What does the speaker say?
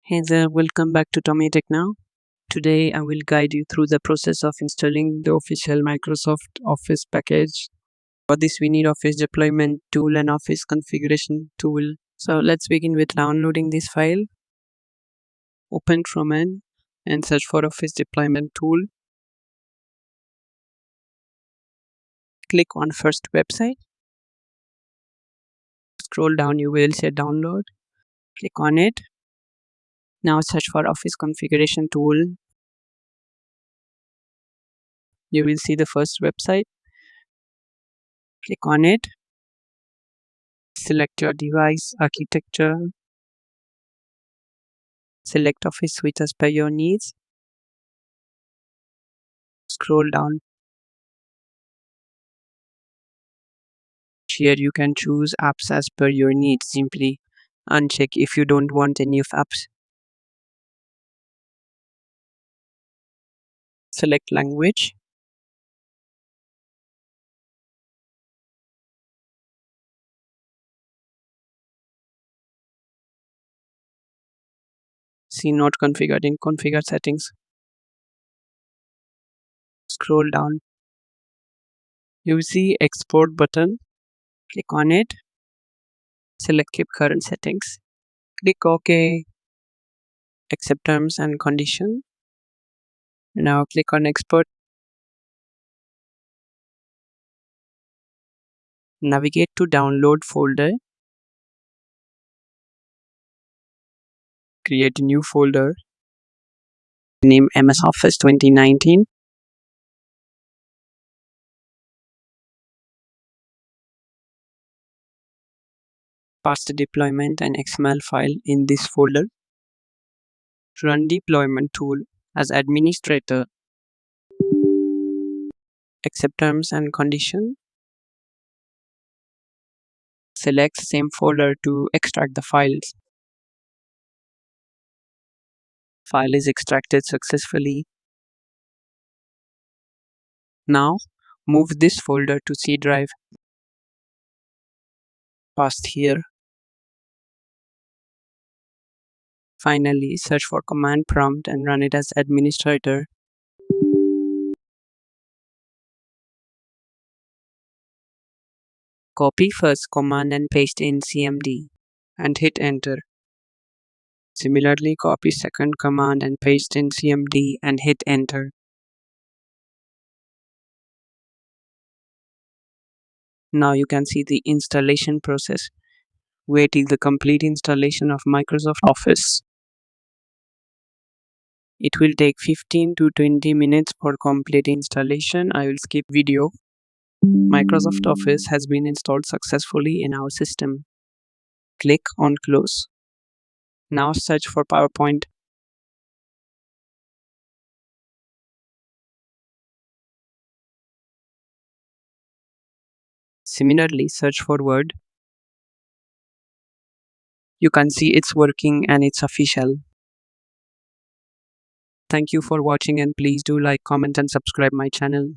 Hey there, welcome back to Tommy Tech Now. Today I will guide you through the process of installing the official Microsoft Office package. For this we need Office deployment tool and Office configuration tool. So let's begin with downloading this file. Open Command and search for Office deployment tool. Click on first website. Scroll down, you will see download. Click on it. Now search for Office configuration tool. You will see the first website. Click on it. Select your device architecture. Select Office suite as per your needs. Scroll down. Here you can choose apps as per your needs. Simply uncheck if you don't want any of apps. Select language. See not configured in configure settings. Scroll down. You will see export button. Click on it. Select keep current settings. Click OK. Accept terms and condition. Now click on export. Navigate to download folder. Create a new folder. Name MS Office 2019. Paste the deployment and XML file in this folder. Run deployment tool as administrator. Accept terms and condition. Select same folder to extract the files. File is extracted successfully. Now move this folder to C drive. Paste here. Finally, search for command prompt and run it as administrator. Copy first command and paste in CMD and hit enter. Similarly, copy second command and paste in CMD and hit enter. Now you can see the installation process. Wait till the complete installation of Microsoft Office. It will take 15 to 20 minutes for complete installation. I will skip video. Microsoft Office has been installed successfully in our system. Click on close. Now search for PowerPoint. Similarly, search for Word. You can see it's working and it's official. Thank you for watching and please do like, comment and subscribe my channel.